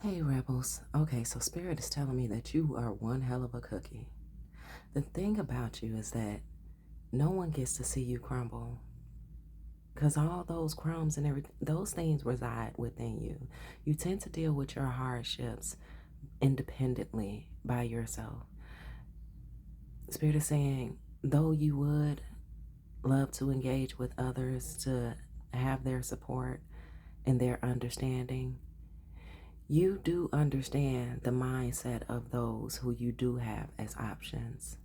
Hey Rebels. Okay, so Spirit is telling me that you are one hell of a cookie. The thing about you is that no one gets to see you crumble because all those crumbs and everything, those things reside within you. You tend to deal with your hardships independently by yourself. Spirit is saying, though you would love to engage with others to have their support and their understanding, you do understand the mindset of those who you do have as options.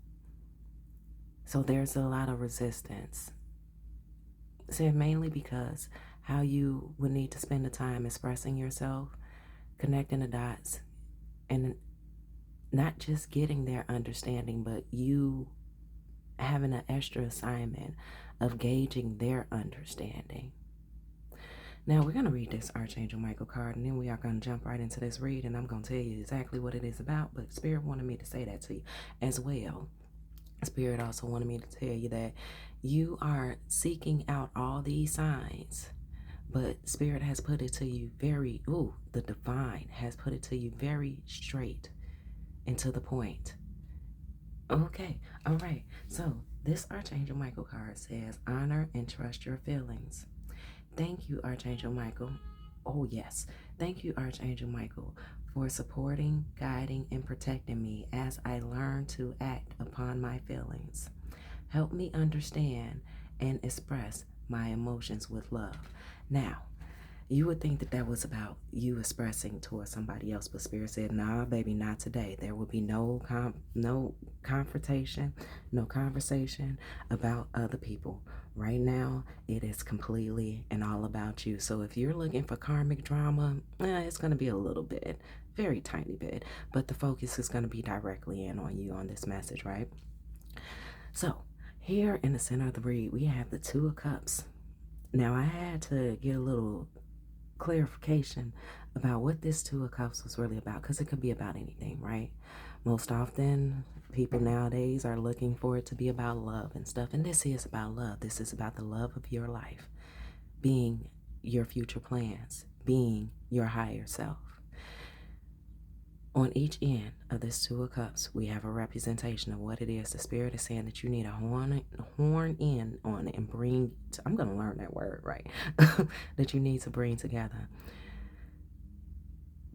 So there's a lot of resistance. So mainly because how you would need to spend the time expressing yourself, connecting the dots, and not just getting their understanding, but you having an extra assignment of gauging their understanding. Now we're going to read this Archangel Michael card, and then we are going to jump right into this read, and I'm going to tell you exactly what it is about, but Spirit wanted me to say that to you as well. Spirit also wanted me to tell you that you are seeking out all these signs, but Spirit has put it to you the divine has put it to you very straight and to the point. Okay, all right. So this Archangel Michael card says, honor and trust your feelings. Thank you, Archangel Michael. Oh, yes. Thank you, Archangel Michael, for supporting, guiding, and protecting me as I learn to act upon my feelings. Help me understand and express my emotions with love. Now, you would think that that was about you expressing towards somebody else, but Spirit said, "Nah, baby, not today. There will be no confrontation, no conversation about other people. Right now, it is completely and all about you. So if you're looking for karmic drama, it's going to be a little bit, very tiny bit, but the focus is going to be directly in on you on this message, right? So here in the center of the read, we have the Two of Cups. Now I had to get a little clarification about what this Two of Cups was really about, because it could be about anything, right? Most often, people nowadays are looking for it to be about love and stuff, and this is about love. This is about the love of your life, being your future plans, being your higher self. On each end of this Two of Cups, we have a representation of what it is. The Spirit is saying that you need a horn in on it and bring, I'm going to learn that word, right? That you need to bring together.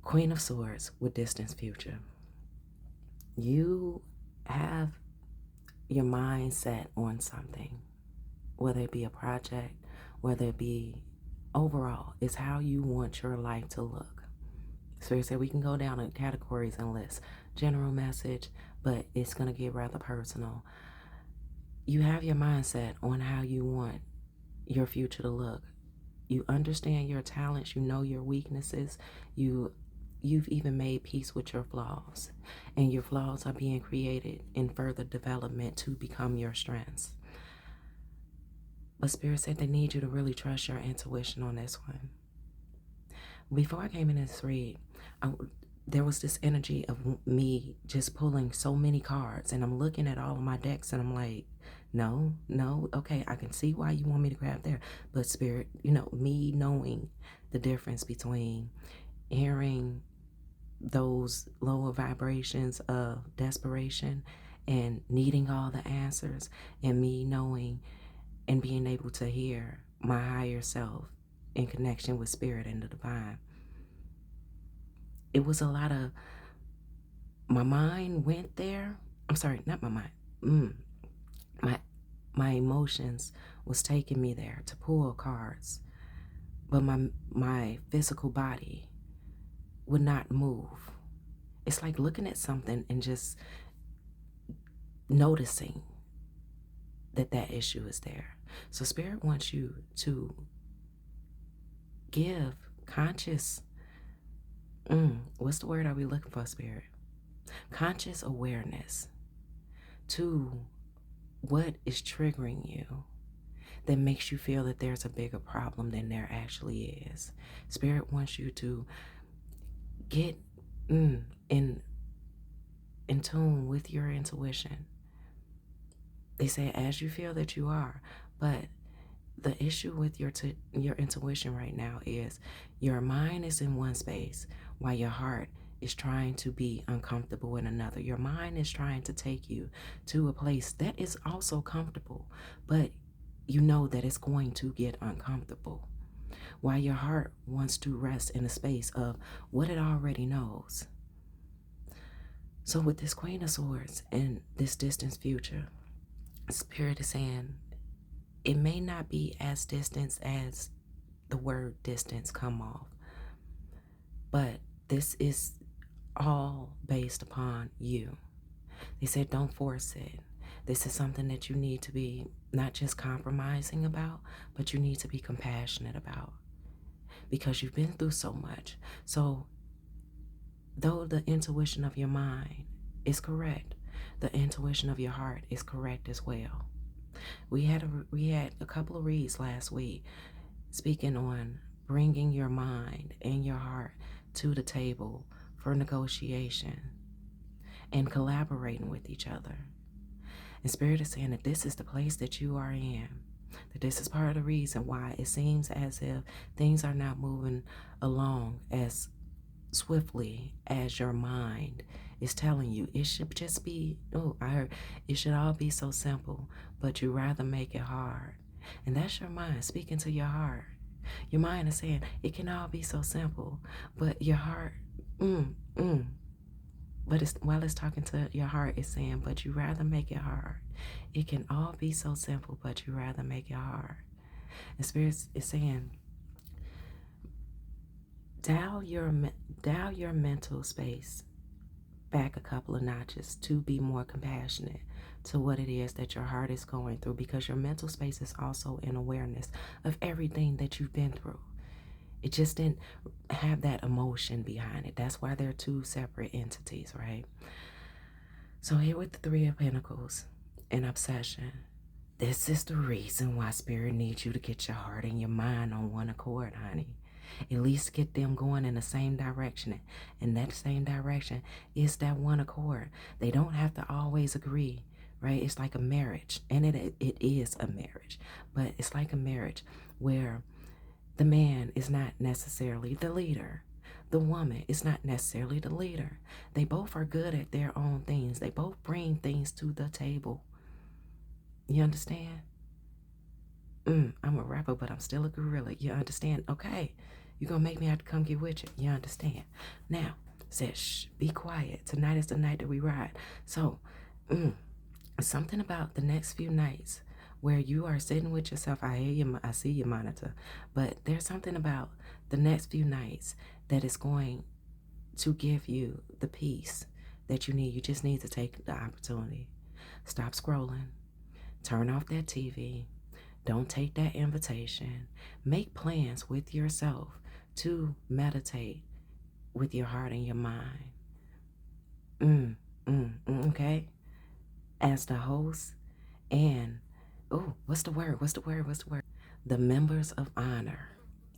Queen of Swords with distance future. You have your mind set on something, whether it be a project, whether it be overall, it's how you want your life to look. Spirit said we can go down in categories and lists. General message, but it's going to get rather personal. You have your mindset on how you want your future to look. You understand your talents, you know your weaknesses, you've even made peace with your flaws, and your flaws are being created in further development to become your strengths. But Spirit said they need you to really trust your intuition on this one. Before I came in this read, there was this energy of me just pulling so many cards, and I'm looking at all of my decks, and I'm like, no, okay, I can see why you want me to grab there, but Spirit, me knowing the difference between hearing those lower vibrations of desperation and needing all the answers, and me knowing and being able to hear my higher self in connection with Spirit and the divine. It was a lot of, my mind went there. I'm sorry, not my mind. My emotions was taking me there to pull cards, but my physical body would not move. It's like looking at something and just noticing that issue is there. So Spirit wants you to give conscious, what's the word are we looking for, Spirit? Conscious awareness to what is triggering you that makes you feel that there's a bigger problem than there actually is. Spirit wants you to get in tune with your intuition. They say as you feel that you are, but the issue with your intuition right now is your mind is in one space while your heart is trying to be uncomfortable in another. Your mind is trying to take you to a place that is also comfortable, but you know that it's going to get uncomfortable. While your heart wants to rest in a space of what it already knows. So with this Queen of Swords and this distant future, Spirit is saying it may not be as distant as the word distance come off, but this is all based upon you. They said don't force it. This is something that you need to be not just compromising about, but you need to be compassionate about, because you've been through so much. So though the intuition of your mind is correct, the intuition of your heart is correct as well. We had a couple of reads last week speaking on bringing your mind and your heart to the table for negotiation and collaborating with each other. And Spirit is saying that this is the place that you are in, that this is part of the reason why it seems as if things are not moving along as swiftly as your mind is telling you. It should just be, it should all be so simple, but you rather make it hard. And that's your mind speaking to your heart. Your mind is saying it can all be so simple, but your heart, but while it's talking to your heart, it's saying, but you rather make it hard. It can all be so simple, but you rather make it hard. And Spirit is saying, dial your mental space back a couple of notches to be more compassionate to what it is that your heart is going through, because your mental space is also in awareness of everything that you've been through. It just didn't have that emotion behind it. That's why they're two separate entities, right? So here with the Three of Pentacles and obsession, this is the reason why Spirit needs you to get your heart and your mind on one accord, honey. At least get them going in the same direction. And that same direction is that one accord. They don't have to always agree, right? It's like a marriage. And it is a marriage. But it's like a marriage where the man is not necessarily the leader. The woman is not necessarily the leader. They both are good at their own things. They both bring things to the table. You understand? I'm a rapper, but I'm still a gorilla. You understand? Okay. You're going to make me have to come get with you. You understand? Now, said, shh, be quiet. Tonight is the night that we ride. So, something about the next few nights where you are sitting with yourself. I hear you. I see your monitor. But there's something about the next few nights that is going to give you the peace that you need. You just need to take the opportunity. Stop scrolling. Turn off that TV. Don't take that invitation. Make plans with yourself to meditate with your heart and your mind. Okay? As the host and, what's the word? The members of honor.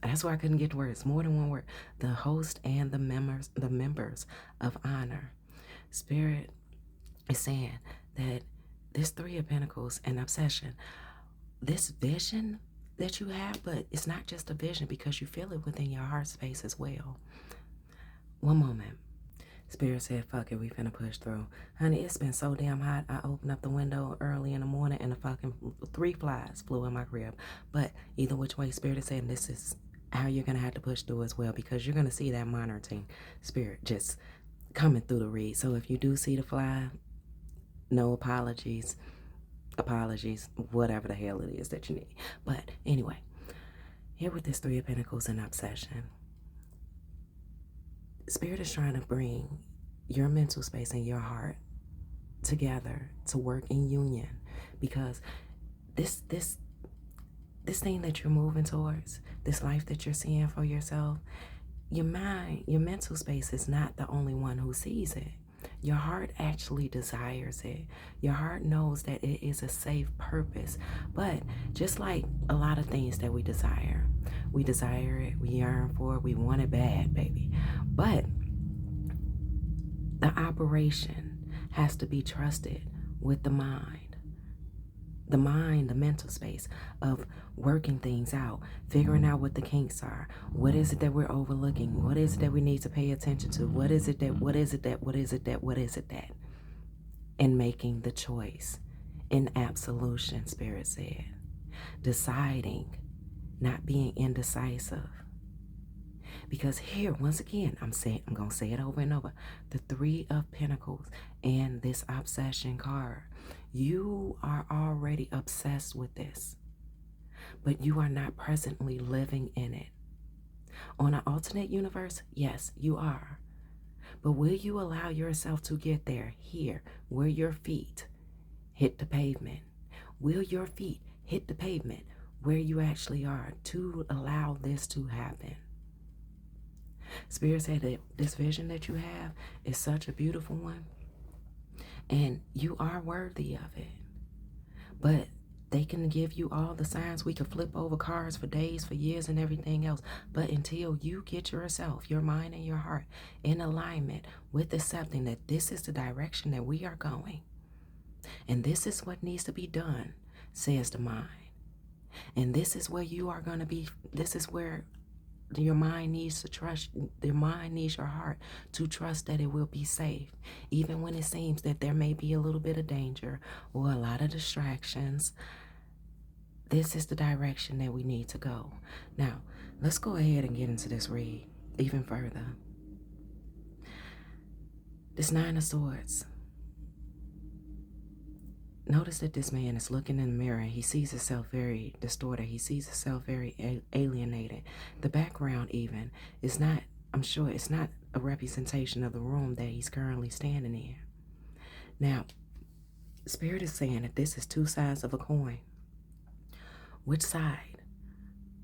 That's why I couldn't get the words. More than one word. The host and the members of honor. Spirit is saying that this Three of Pentacles and obsession, this vision that you have, but it's not just a vision because you feel it within your heart space as well. One moment. Spirit said, fuck it, we finna push through. Honey, it's been so damn hot. I opened up the window early in the morning and the fucking 3 flies flew in my crib. But either which way, Spirit is saying this is how you're gonna have to push through as well, because you're gonna see that monitoring spirit just coming through the read. So if you do see the fly, no apologies, whatever the hell it is that you need. But anyway, here with this Three of Pentacles and obsession, Spirit is trying to bring your mental space and your heart together to work in union, because this thing that you're moving towards, this life that you're seeing for yourself, your mind, your mental space is not the only one who sees it. Your heart actually desires it. Your heart knows that it is a safe purpose. But just like a lot of things that we desire it, we yearn for it, we want it bad, baby. But the operation has to be trusted with the mind. the mind, the mental space of working things out, figuring out what the kinks are. What is it that we're overlooking? What is it that we need to pay attention to? What is it that, what is it that, what is it that, what is it that? And making the choice in absolution, Spirit said. Deciding, not being indecisive. Because here, once again, I'm going to say it over and over. The Three of Pentacles and this obsession card. You are already obsessed with this, but you are not presently living in it. On an alternate universe, yes, you are. But will you allow yourself to get there, here, where your feet hit the pavement? Will your feet hit the pavement where you actually are to allow this to happen? Spirit said that this vision that you have is such a beautiful one, and you are worthy of it. But they can give you all the signs. We could flip over cards for days, for years, and everything else. But until you get yourself, your mind and your heart in alignment with accepting that this is the direction that we are going, and this is what needs to be done, says the mind. And this is where you are going to be. This is where your mind needs to trust. Your mind needs your heart to trust that it will be safe, even when it seems that there may be a little bit of danger or a lot of distractions. This is the direction that we need to go. Now, let's go ahead and get into this read even further. This Nine of Swords. Notice that this man is looking in the mirror and he sees himself very distorted. He sees himself very alienated. The background even is not, I'm sure it's not a representation of the room that he's currently standing in. Now, Spirit is saying that this is two sides of a coin. Which side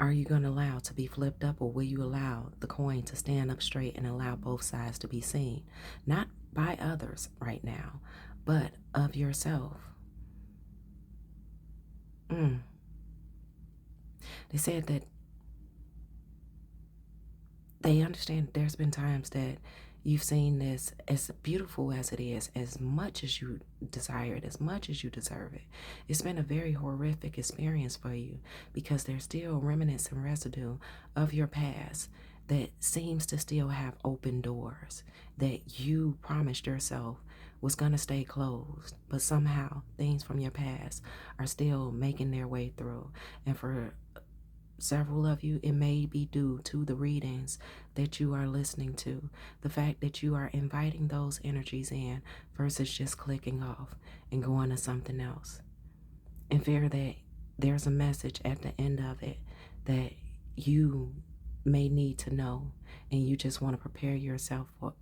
are you going to allow to be flipped up, or will you allow the coin to stand up straight and allow both sides to be seen? Not by others right now, but of yourself. They said that they understand there's been times that you've seen this, as beautiful as it is, as much as you desire it, as much as you deserve it. It's been a very horrific experience for you because there's still remnants and residue of your past that seems to still have open doors that you promised yourself was going to stay closed, but somehow things from your past are still making their way through. And for several of you, it may be due to the readings that you are listening to, the fact that you are inviting those energies in versus just clicking off and going to something else. And fear that there's a message at the end of it that you may need to know, and you just want to prepare yourself for.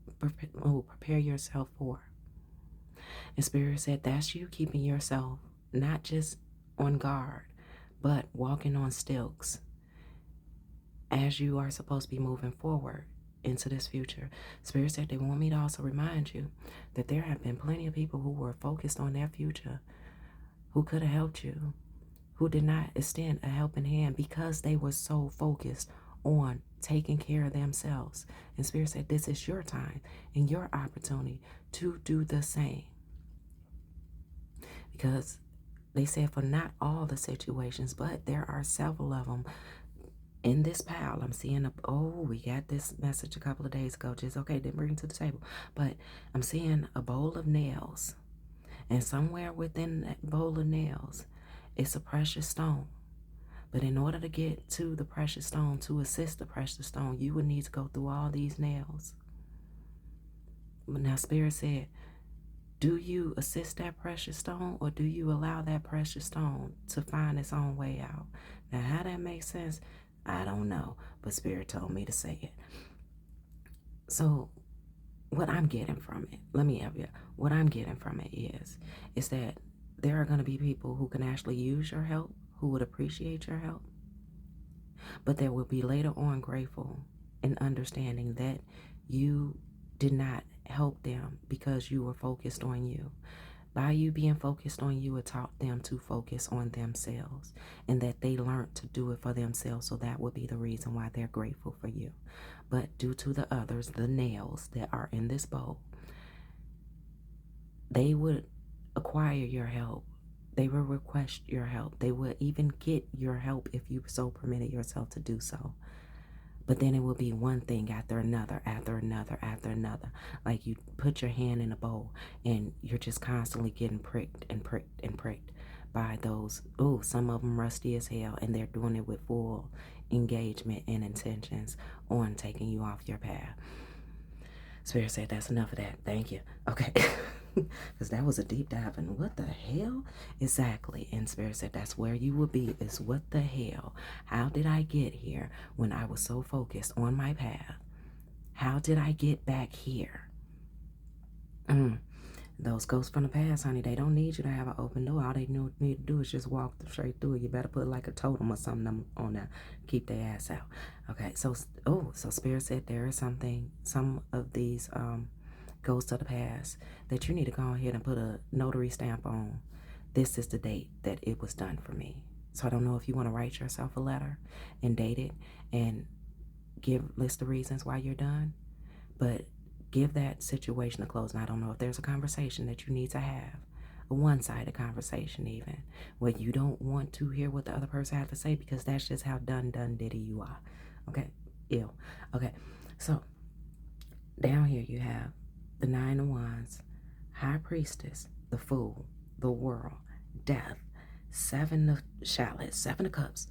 And Spirit said that's you keeping yourself not just on guard, but walking on stilts as you are supposed to be moving forward into this future. Spirit said they want me to also remind you that there have been plenty of people who were focused on their future, who could have helped you, who did not extend a helping hand because they were so focused on taking care of themselves. And Spirit said this is your time and your opportunity to do the same. Because they said for not all the situations, but there are several of them in this pile. I'm seeing we got this message a couple of days ago. Just okay, didn't bring it to the table. But I'm seeing a bowl of nails. And somewhere within that bowl of nails, it's a precious stone. But in order to get to the precious stone, to assist the precious stone, you would need to go through all these nails. But now Spirit said, do you assist that precious stone, or do you allow that precious stone to find its own way out? Now, how that makes sense, I don't know, but Spirit told me to say it. So what I'm getting from it, what I'm getting from it is that there are going to be people who can actually use your help, who would appreciate your help, but there will be later on grateful and understanding that you did not help them because you were focused on you. By you being focused on you, it taught them to focus on themselves, and that they learned to do it for themselves. So that would be the reason why they're grateful for you. But due to the others, the nails that are in this bowl, they would acquire your help They will request your help. They will even get your help if you so permitted yourself to do so. But then it will be one thing after another, after another, after another. Like you put your hand in a bowl and you're just constantly getting pricked and pricked and pricked by those. Oh, some of them rusty as hell, and they're doing it with full engagement and intentions on taking you off your path. Spirit said, that's enough of that. Thank you. Okay. Because that was a deep dive. And what the hell? Exactly. And Spirit said, that's where you will be, is what the hell? How did I get here when I was so focused on my path? How did I get back here? Those ghosts from the past, honey, they don't need you to have an open door. All they need to do is just walk straight through it. You better put like a totem or something on there. Keep their ass out. Okay, so Spirit said there is something, some of these ghosts of the past that you need to go ahead and put a notary stamp on. This is the date that it was done for me. So I don't know if you want to write yourself a letter and date it and list the reasons why you're done. But give that situation a close. And I don't know if there's a conversation that you need to have, a one-sided conversation even, where you don't want to hear what the other person has to say because that's just how done diddy you are. Okay? Ew. Okay. So down here you have the Nine of Wands, High Priestess, the Fool, the World, Death, Seven of Chalice, Seven of Cups,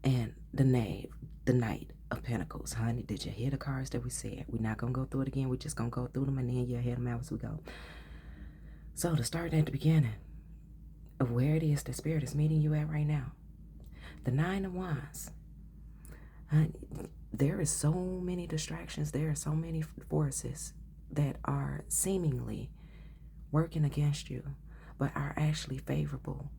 and the Knave, the Knight of Pentacles. Honey, did you hear the cards that we said? We're not going to go through it again. We're just going to go through them and then you'll hear them out as we go. So to start at the beginning of where it is the Spirit is meeting you at right now. The Nine of Wands. Honey, there is so many distractions. There are so many forces that are seemingly working against you, but are actually favorable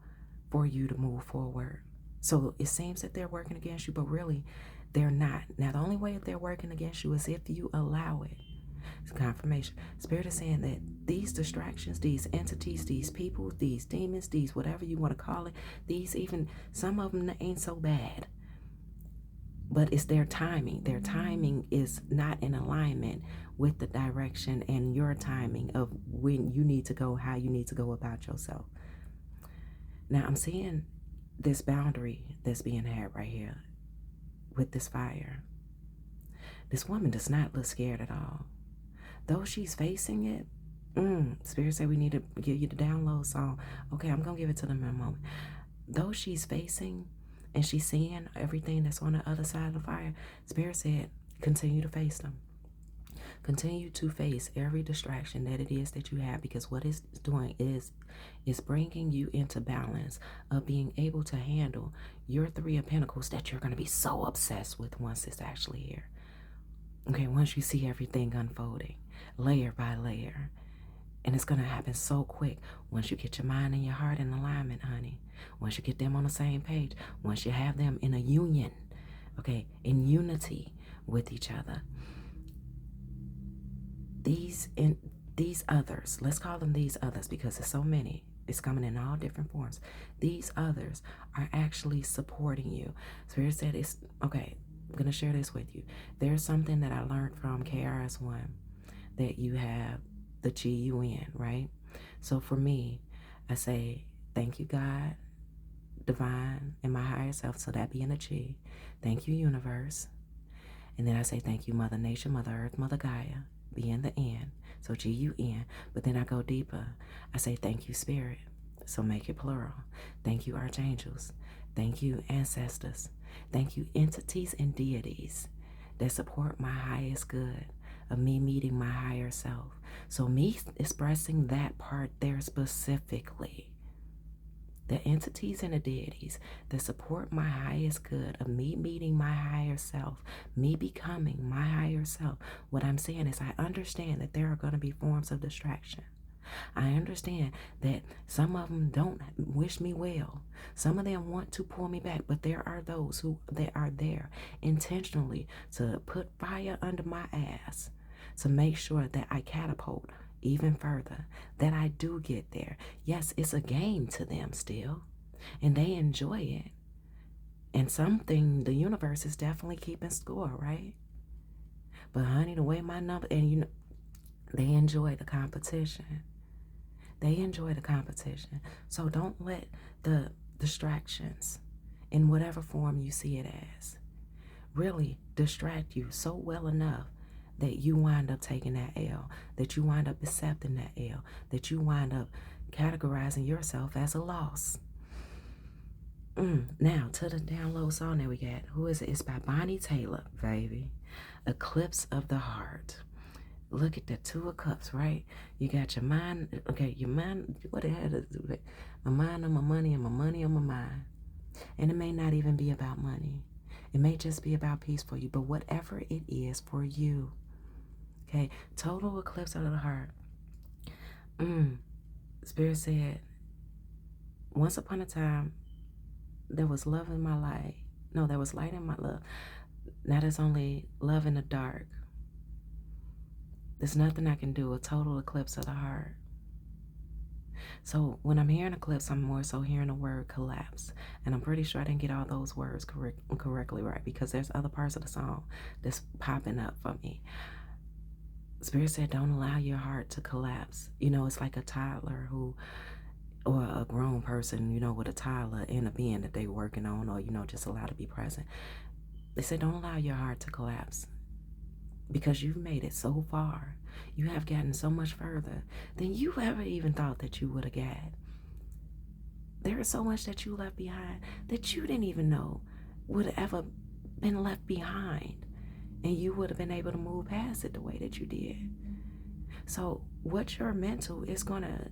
for you to move forward. So it seems that they're working against you, but really they're not. Now, the only way they're working against you is if you allow it. It's confirmation. Spirit is saying that these distractions, these entities, these people, these demons, these whatever you want to call it, these even, some of them ain't so bad. But it's their timing. Their timing is not in alignment with the direction and your timing of when you need to go, how you need to go about yourself. Now, I'm seeing this boundary that's being had right here with this fire. This woman does not look scared at all. Though she's facing it, Spirit said we need to give you the download song. Okay, I'm going to give it to them in a moment. Though she's facing and she's seeing everything that's on the other side of the fire, Spirit said, continue to face them. Continue to face every distraction that it is that you have, because what it's doing is bringing you into balance of being able to handle your Three of Pentacles that you're going to be so obsessed with once it's actually here. Okay, once you see everything unfolding, layer by layer. And it's going to happen so quick once you get your mind and your heart in alignment, honey. Once you get them on the same page. Once you have them in a union, okay, in unity with each other. These others, let's call them these others because there's so many. It's coming in all different forms. These others are actually supporting you. Spirit said it's, okay, I'm going to share this with you. There's something that I learned from KRS-One, that you have the GUN, right? So for me, I say, thank you, God, divine, and my higher self. So that being a G. Thank you, universe. And then I say, thank you, Mother Nature, Mother Earth, Mother Gaia, being the N. So GUN. But then I go deeper. I say, thank you, Spirit. So make it plural. Thank you, archangels. Thank you, ancestors. Thank you, entities and deities that support my highest good of me meeting my higher self. So me expressing that part there specifically, the entities and the deities that support my highest good of me meeting my higher self, me becoming my higher self. What I'm saying is I understand that there are going to be forms of distraction. I understand that some of them don't wish me well. Some of them want to pull me back, but there are those who they are there intentionally to put fire under my ass to make sure that I catapult even further, that I do get there. Yes, it's a game to them still, and they enjoy it. And something, the universe is definitely keeping score, right? But honey, the way my number, and you know, they enjoy the competition. They enjoy the competition. So don't let the distractions, in whatever form you see it as, really distract you so well enough that you wind up taking that L, that you wind up accepting that L, that you wind up categorizing yourself as a loss. Now, to the download song that we got. Who is it? It's by Bonnie Taylor, baby. Eclipse of the Heart. Look at the Two of Cups, right? You got your mind. Okay, your mind. What the hell is it? My mind on my money and my money on my mind. And it may not even be about money. It may just be about peace for you. But whatever it is for you. Okay, total eclipse of the heart. Spirit said, once upon a time, there was love in my light. No, there was light in my love. Now there's only love in the dark. There's nothing I can do. A total eclipse of the heart. So when I'm hearing eclipse, I'm more so hearing the word collapse. And I'm pretty sure I didn't get all those words correctly right, because there's other parts of the song that's popping up for me. Spirit said, don't allow your heart to collapse. You know, it's like a toddler or a grown person, you know, with a toddler and a being that they're working on, or, you know, just allow to be present. They said, don't allow your heart to collapse, because you've made it so far. You have gotten so much further than you ever even thought that you would have got. There is so much that you left behind that you didn't even know would have ever been left behind, and you would have been able to move past it the way that you did. So what your mental is going to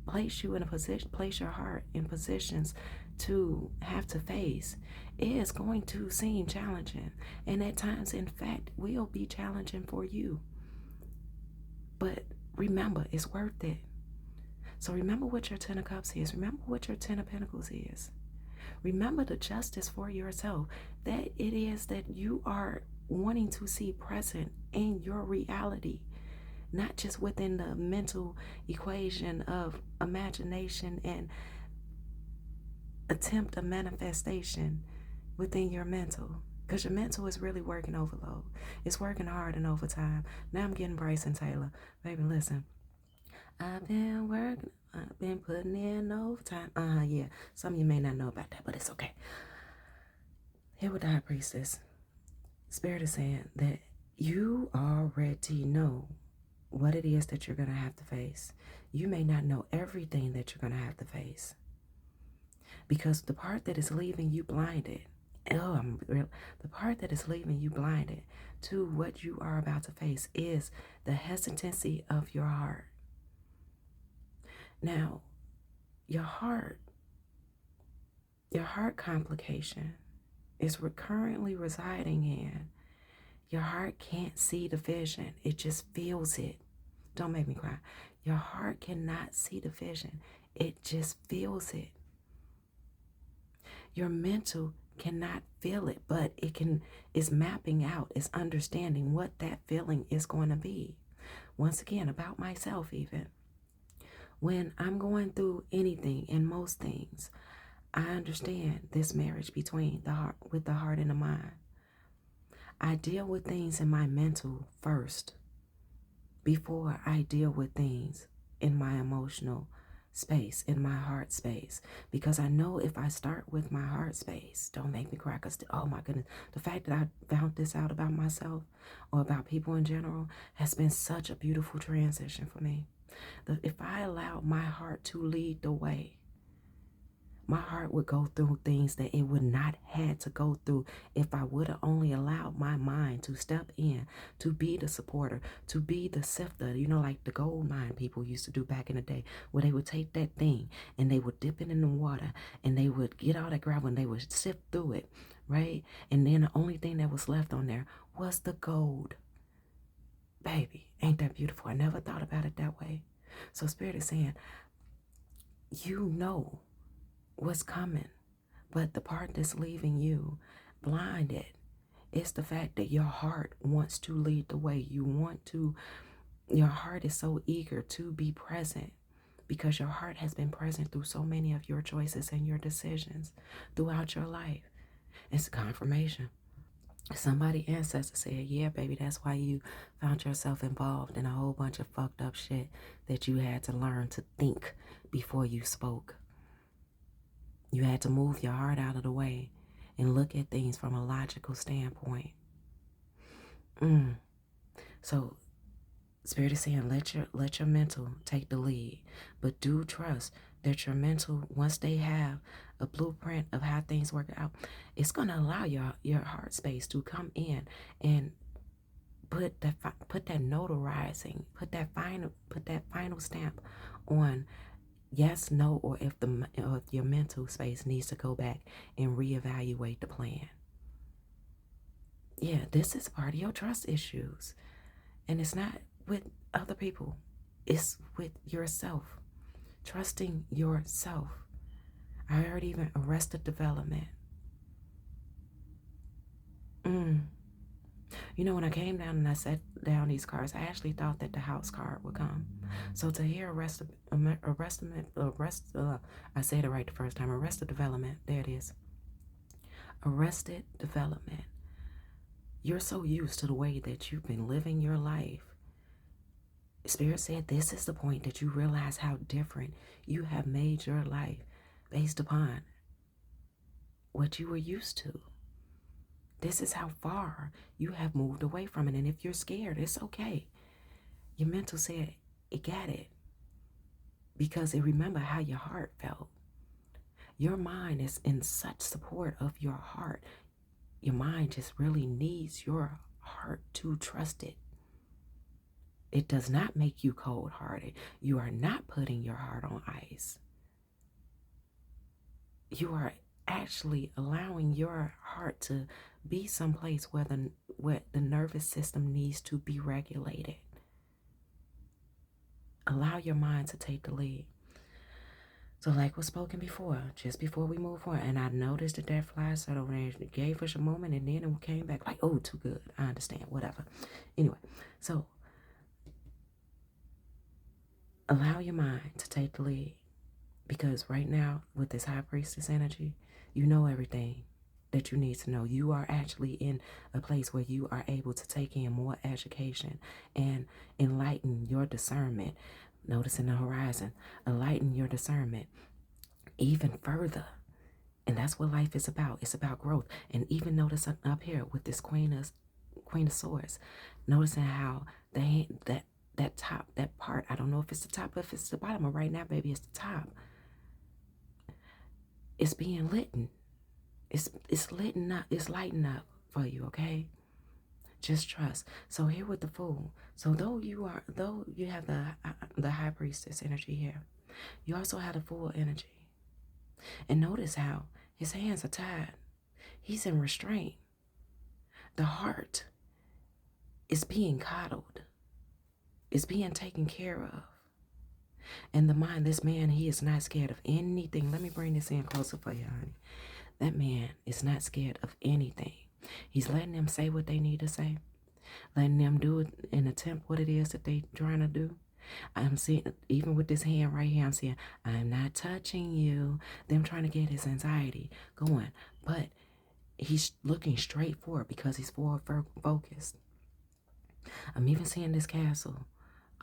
place you in a position, place your heart in positions to have to face, is going to seem challenging, and at times, in fact, will be challenging for you. But remember, it's worth it. So remember what your Ten of Cups is. Remember what your Ten of Pentacles is. Remember the justice for yourself, that it is that you are wanting to see present in your reality, not just within the mental equation of imagination and attempt a manifestation within your mental. Because your mental is really working overload. It's working hard and overtime. Now I'm getting Bryson Taylor. Baby, listen. I've been putting in overtime. Yeah. Some of you may not know about that, but it's okay. Here with the High Priestess. Spirit is saying that you already know what it is that you're going to have to face. You may not know everything that you're going to have to face, because the part that is leaving you blinded, the part that is leaving you blinded to what you are about to face is the hesitancy of your heart. Now, your heart complication is currently residing in, your heart can't see the vision. It just feels it. Don't make me cry. Your heart cannot see the vision. It just feels it. Your mental cannot feel it, but is mapping out, is understanding what that feeling is going to be. Once again, about myself even. When I'm going through anything and most things, I understand this marriage between the heart and the mind. I deal with things in my mental first before I deal with things in my emotional space, in my heart space. Because I know if I start with my heart space, don't make me cry, because, oh my goodness, the fact that I found this out about myself or about people in general has been such a beautiful transition for me. If I allow my heart to lead the way, my heart would go through things that it would not have to go through if I would have only allowed my mind to step in, to be the supporter, to be the sifter, you know, like the gold mine people used to do back in the day, where they would take that thing and they would dip it in the water and they would get all that gravel and they would sift through it, right? And then the only thing that was left on there was the gold. Baby, ain't that beautiful? I never thought about it that way. So Spirit is saying, you know what's coming, but the part that's leaving you blinded is the fact that your heart wants to lead the way. Your heart is so eager to be present, because your heart has been present through so many of your choices and your decisions throughout your life. It's a confirmation. Somebody ancestor said, yeah, baby, that's why you found yourself involved in a whole bunch of fucked up shit that you had to learn to think before you spoke. You had to move your heart out of the way and look at things from a logical standpoint. So Spirit is saying, let your mental take the lead, but do trust that your mental, once they have a blueprint of how things work out, it's going to allow your heart space to come in and put that notarizing, put that final stamp on yes, no, or if your mental space needs to go back and reevaluate the plan. Yeah, this is part of your trust issues. And it's not with other people. It's with yourself. Trusting yourself. I heard even arrested development. You know, when I came down and I set down these cards, I actually thought that the house card would come. So to hear I said it right the first time, arrested development, there it is. Arrested development. You're so used to the way that you've been living your life. Spirit said this is the point that you realize how different you have made your life based upon what you were used to. This is how far you have moved away from it. And if you're scared, it's okay. Your mental said it got it because it remembered how your heart felt. Your mind is in such support of your heart. Your mind just really needs your heart to trust it. It does not make you cold-hearted. You are not putting your heart on ice. You are actually allowing your heart to be someplace where the nervous system needs to be regulated. Allow your mind to take the lead. So like was spoken before, just before we move on, and I noticed that fly settled over there. It gave us a moment, and then it came back like, oh, too good. I understand, whatever. Anyway, so allow your mind to take the lead. Because right now, with this high priestess energy, you know everything that you need to know. You are actually in a place where you are able to take in more education and enlighten your discernment. Notice in the horizon, enlighten your discernment even further. And that's what life is about. It's about growth. And even notice up here with this Queen of Swords, noticing how that top, that part, I don't know if it's the top or if it's the bottom, but right now, baby, it's the top. It's being lit. It's lighting up. It's lighting up for you, okay? Just trust. So here with the Fool. So though you have the High Priestess energy here, you also have the Fool energy. And notice how his hands are tied. He's in restraint. The heart is being coddled. It's being taken care of. And the mind, this man, he is not scared of anything. Let me bring this in closer for you, honey. That man is not scared of anything. He's letting them say what they need to say. Letting them do it and attempt what it is that they're trying to do. I'm seeing, even with this hand right here, I'm seeing, I'm not touching you. Them trying to get his anxiety going. But he's looking straight forward because he's forward focused. I'm even seeing this castle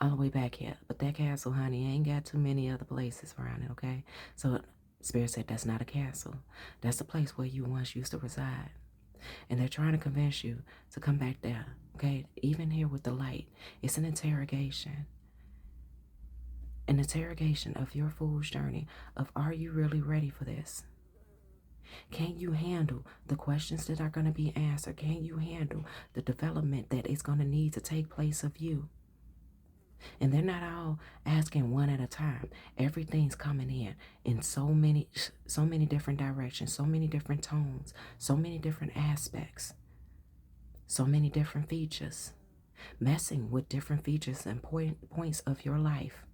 all the way back here. But that castle, honey, ain't got too many other places around it, okay? So Spirit said that's not a castle. That's the place where you once used to reside. And they're trying to convince you to come back there, okay? Even here with the light, it's an interrogation. An interrogation of your fool's journey of, are you really ready for this? Can you handle the questions that are going to be answered? Can you handle the development that is going to need to take place of you? And they're not all asking one at a time. Everything's coming in so many different directions, so many different tones, so many different aspects, so many different features, messing with different features and points of your life.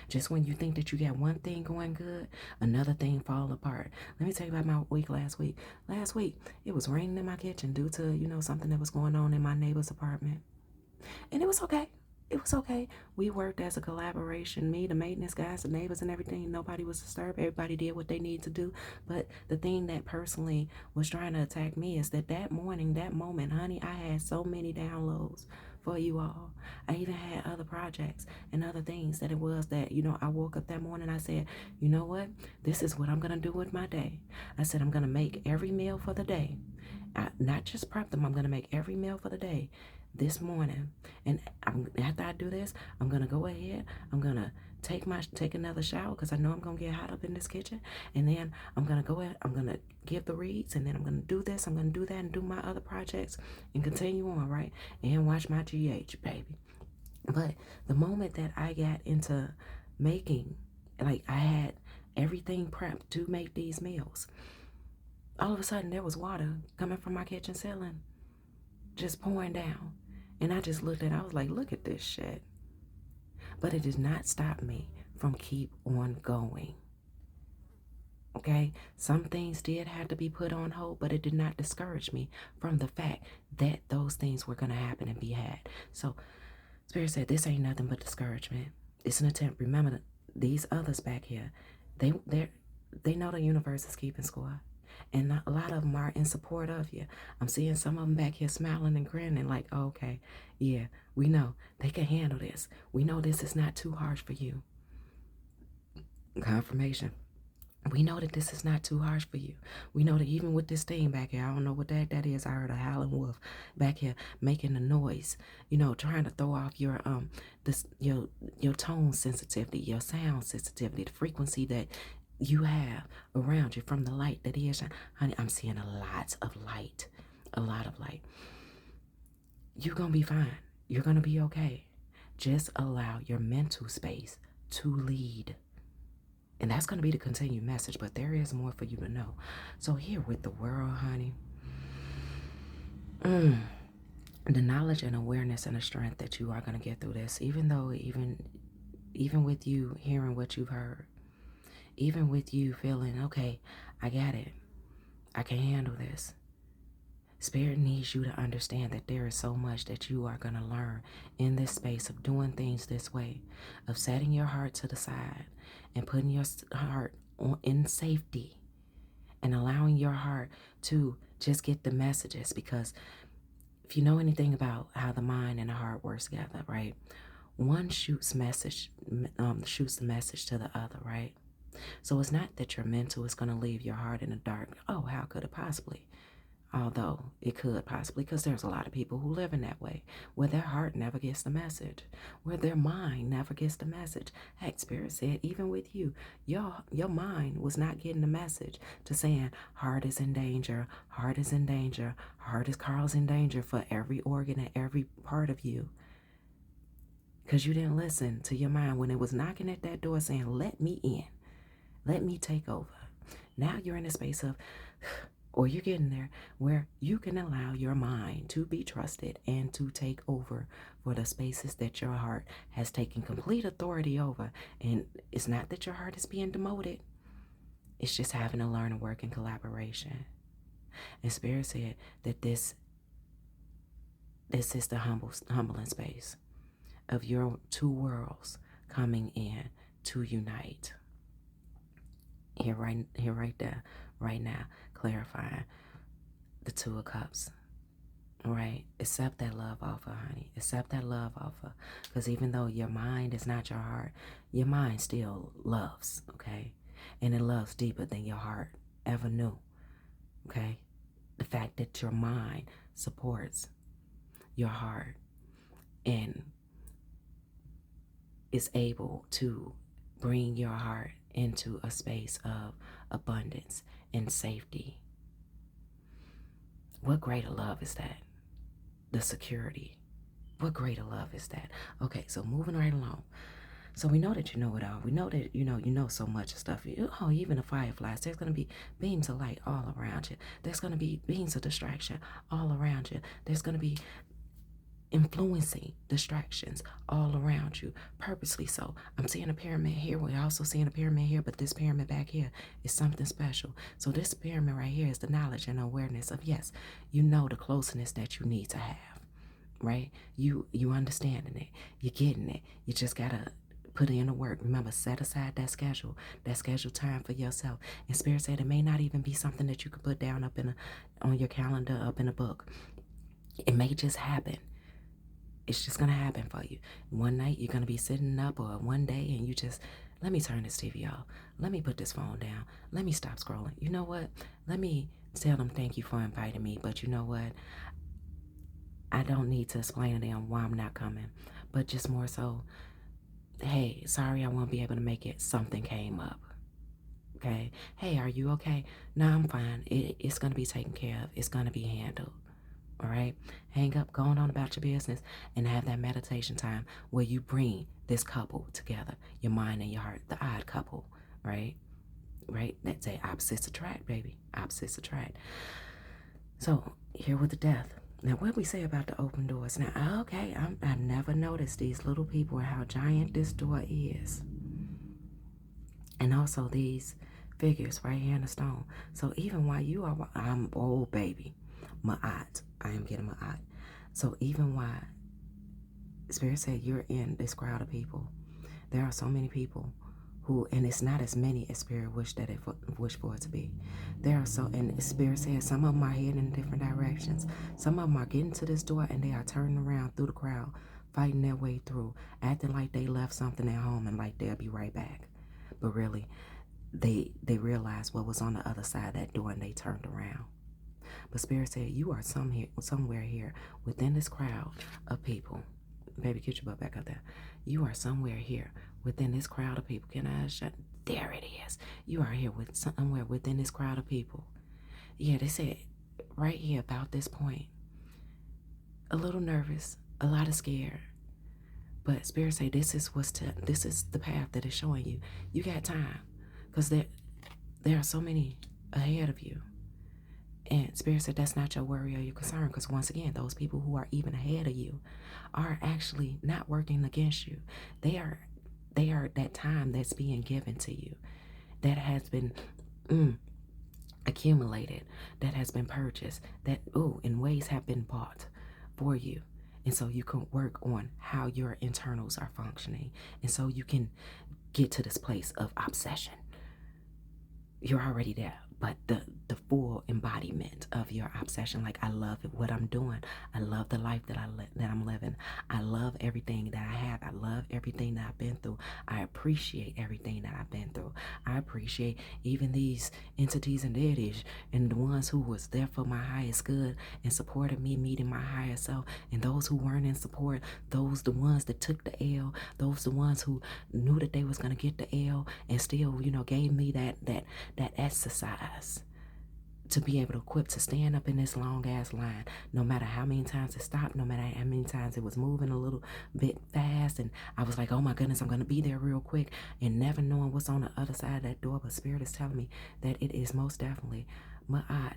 Just when you think that you got one thing going good, another thing fall apart. Let me tell you about my week last week. Last week, it was raining in my kitchen due to, something that was going on in my neighbor's apartment. And it was okay. It was okay. We worked as a collaboration. Me, the maintenance guys, the neighbors, and everything. Nobody was disturbed. Everybody did what they needed to do. But the thing that personally was trying to attack me is that morning, that moment, honey, I had so many downloads for you all. I even had other projects and other things that it was that, I woke up that morning. I said, you know what? This is what I'm going to do with my day. I said, I'm going to make every meal for the day. Not just prep them, I'm going to make every meal for the day this morning. And after I do this, I'm going to go ahead. I'm going to take another shower because I know I'm going to get hot up in this kitchen. And then I'm going to go ahead. I'm going to give the reads. And then I'm going to do this. I'm going to do that and do my other projects and continue on, right? And watch my GH, baby. But the moment that I got into making, like I had everything prepped to make these meals, all of a sudden there was water coming from my kitchen ceiling, just pouring down. And I just looked at it, I was like, look at this shit. But it did not stop me from keep on going. Okay? Some things did have to be put on hold, but it did not discourage me from the fact that those things were going to happen and be had. So Spirit said, this ain't nothing but discouragement. It's an attempt. Remember, these others back here, they know the universe is keeping score. And a lot of them are in support of you. I'm seeing some of them back here smiling and grinning like, oh, okay, yeah, we know they can handle this. We know this is not too harsh for you. Confirmation. We know that this is not too harsh for you. We know that even with this thing back here, I don't know what that is. I heard a howling wolf back here making a noise, trying to throw off your your tone sensitivity, your sound sensitivity, the frequency that you have around you from the light that is. Honey, I'm seeing a lot of light. You're going to be fine. You're going to be okay. Just allow your mental space to lead. And that's going to be the continued message, but there is more for you to know. So here with the world, honey, the knowledge and awareness and the strength that you are going to get through this, even with you hearing what you've heard, even with you feeling, okay, I got it. I can handle this. Spirit needs you to understand that there is so much that you are going to learn in this space of doing things this way, of setting your heart to the side and putting your heart in safety and allowing your heart to just get the messages. Because if you know anything about how the mind and the heart works together, right? One shoots the message to the other, right? So it's not that your mental is going to leave your heart in the dark. Oh, how could it possibly? Although it could possibly, because there's a lot of people who live in that way, where their heart never gets the message, where their mind never gets the message. Heck, Spirit said, even with you, your mind was not getting the message to saying, heart is in danger, heart is in danger, heart is causing danger for every organ and every part of you. Because you didn't listen to your mind when it was knocking at that door saying, let me in, let me take over. Now you're in a space of, or you're getting there where you can allow your mind to be trusted and to take over for the spaces that your heart has taken complete authority over. And it's not that your heart is being demoted. It's just having to learn to work in collaboration. And Spirit said that this is the humbling space of your two worlds coming in to unite. Here right there, right now, clarifying the Two of Cups. Right? Accept that love offer, honey. Accept that love offer. Because even though your mind is not your heart, your mind still loves, okay? And it loves deeper than your heart ever knew, okay? The fact that your mind supports your heart and is able to bring your heart into a space of abundance and safety. What greater love is that? The security. What greater love is that? Okay, so moving right along. So we know that you know it all. We know that you know so much stuff. Oh, even the fireflies. There's going to be beams of light all around you. There's going to be beams of distraction all around you. There's going to be influencing distractions all around you, purposely so. I'm seeing a pyramid here. We're also seeing a pyramid here, but this pyramid back here is something special. So this pyramid right here is the knowledge and awareness of, yes, you know the closeness that you need to have. right? You understanding it. You're getting it. You just gotta put in the work. Remember, set aside that schedule time for yourself. And Spirit said it may not even be something that you could put down on your calendar, up in a book. It may just happen. It's just gonna happen for you. One night you're gonna be sitting up, or one day, and you just, let me turn this TV off. Let me put this phone down. Let me stop scrolling. You know what? Let me tell them thank you for inviting me. But you know what? I don't need to explain to them why I'm not coming. But just more so, hey, sorry I won't be able to make it. Something came up. Okay. Hey, are you okay? No, I'm fine. It's gonna be taken care of. It's gonna be handled. All right. Hang up, going on about your business, and have that meditation time where you bring this couple together, your mind and your heart, the odd couple, right? Right? That's a opposites attract, baby. Opposites attract. So here with the death. Now, what we say about the open doors? Now, okay, I've never noticed these little people and how giant this door is. And also these figures right here in the stone. So even while you are, I'm old baby, Ma'at. I am getting Ma'at. So even while Spirit said you're in this crowd of people, there are so many people who, and it's not as many as Spirit wished for it to be. There are so, and Spirit said some of them are heading in different directions. Some of them are getting to this door and they are turning around through the crowd, fighting their way through, acting like they left something at home and like they'll be right back. But really, they realized what was on the other side of that door and they turned around. But Spirit said, you are somewhere here within this crowd of people. Baby, get your butt back up there. You are somewhere here within this crowd of people. Can I shut? There it is. You are here with somewhere within this crowd of people. Yeah, they said right here about this point. A little nervous, a lot of scared. But Spirit say this is the path that is showing you. You got time. Because there are so many ahead of you. And Spirit said that's not your worry or your concern, because once again, those people who are even ahead of you are actually not working against you. They are that time that's being given to you, that has been accumulated, that has been purchased, that in ways have been bought for you. And so you can work on how your internals are functioning. And so you can get to this place of obsession. You're already there, but the full embodiment of your obsession, like I love what I'm doing. I love the life that I'm living. I love everything that I have. I love everything that I've been through. I appreciate everything that I've been through. I appreciate even these entities and deities and the ones who was there for my highest good and supported me meeting my higher self, and those who weren't in support, those the ones that took the L, those the ones who knew that they was gonna get the L and still, gave me that exercise to be able to equip to stand up in this long ass line, no matter how many times it stopped, no matter how many times it was moving a little bit fast, and I was like, oh my goodness, I'm gonna be there real quick, and never knowing what's on the other side of that door. But Spirit is telling me that it is most definitely Ma'at.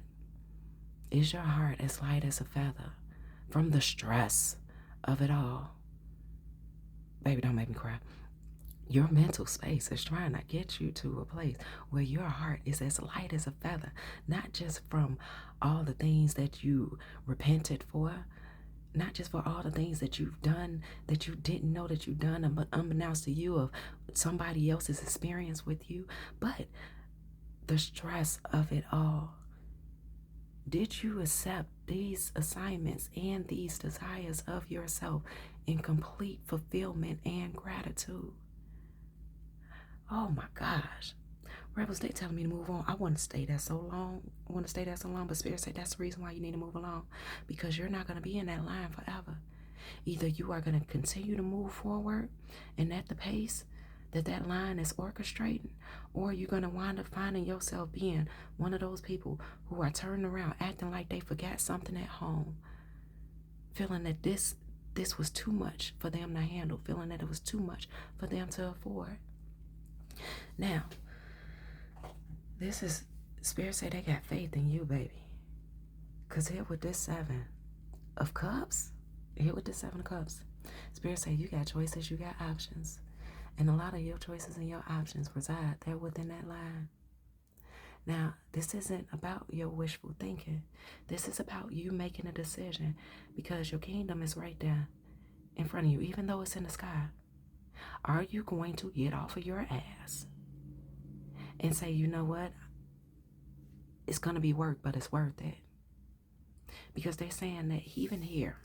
Is your heart as light as a feather from the stress of it all? Baby, don't make me cry. Your mental space is trying to get you to a place where your heart is as light as a feather, not just from all the things that you repented for, not just for all the things that you've done that you didn't know that you've done, but unbeknownst to you of somebody else's experience with you, but the stress of it all. Did you accept these assignments and these desires of yourself in complete fulfillment and gratitude? Oh my gosh. Rebels, they telling me to move on. I want to stay there so long. But Spirit said that's the reason why you need to move along. Because you're not going to be in that line forever. Either you are going to continue to move forward and at the pace that line is orchestrating, or you're going to wind up finding yourself being one of those people who are turning around, acting like they forgot something at home, feeling that this was too much for them to handle, feeling that it was too much for them to afford. Now, this is, Spirit say they got faith in you, baby. Because here with this 7 of Cups, Spirit say you got choices, you got options. And a lot of your choices and your options reside there within that line. Now, this isn't about your wishful thinking. This is about you making a decision because your kingdom is right there in front of you, even though it's in the sky. Are you going to get off of your ass and say, you know what? It's going to be work, but it's worth it? Because they're saying that even here,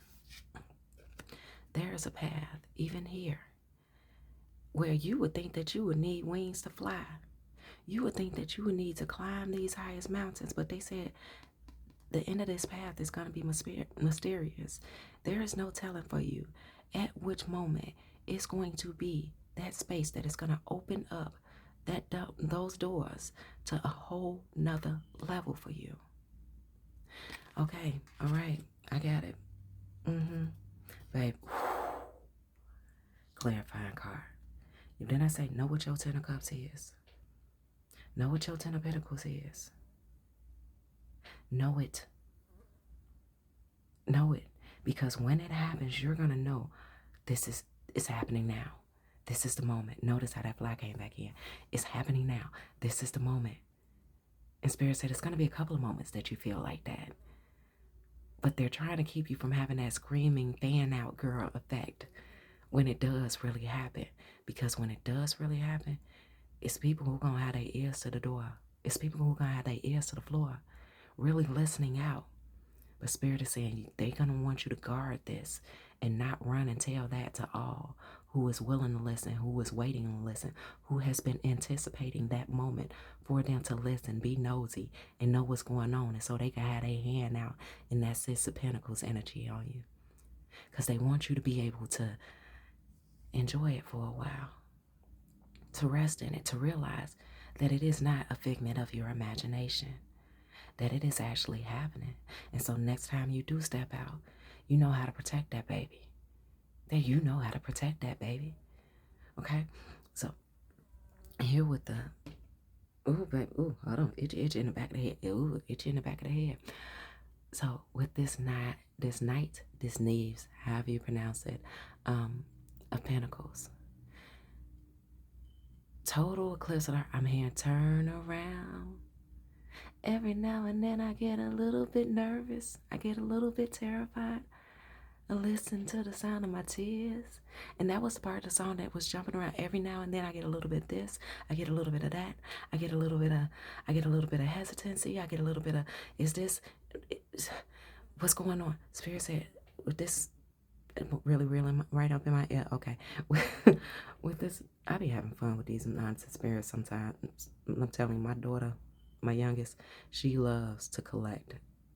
there is a path, even here, where you would think that you would need wings to fly. You would think that you would need to climb these highest mountains, but they said the end of this path is going to be mysterious. There is no telling for you at which moment it's going to be that space that is going to open up those doors to a whole nother level for you. Okay, all right, I got it. Babe, clarifying card. Then I say, know what your Ten of Cups is. Know what your Ten of Pentacles is. Know it. Know it. Because when it happens, you're going to know it's happening now. This is the moment. Notice how that fly came back in. It's happening now. This is the moment. And Spirit said it's going to be a couple of moments that you feel like that. But they're trying to keep you from having that screaming fan out girl effect when it does really happen. Because when it does really happen, it's people who are going to have their ears to the door. It's people who are going to have their ears to the floor, really listening out. But Spirit is saying they're going to want you to guard this and not run and tell that to all who is willing to listen, who is waiting to listen, who has been anticipating that moment for them to listen, be nosy, and know what's going on. And so they can have their hand out in that Six of Pentacles energy on you. Because they want you to be able to enjoy it for a while, to rest in it, to realize that it is not a figment of your imagination, that it is actually happening. And so next time you do step out, you know how to protect that baby. That you know how to protect that baby. Okay? So here with the hold on, itch in the back of the head. Itch in the back of the head. So with this Knives, however you pronounce it, of Pentacles. Total eclipse alert. I'm here. Turn around. Every now and then I get a little bit nervous. I get a little bit terrified. I listen to the sound of my tears. And that was the part of the song that was jumping around. Every now and then I get a little bit of this. I get a little bit of that. I get a little bit of hesitancy. I get a little bit of, what's going on? Spirit said, with this, really right up in my ear. Okay. With this, I be having fun with these nonsense spirits sometimes. I'm telling you, my daughter, my youngest, she loves to collect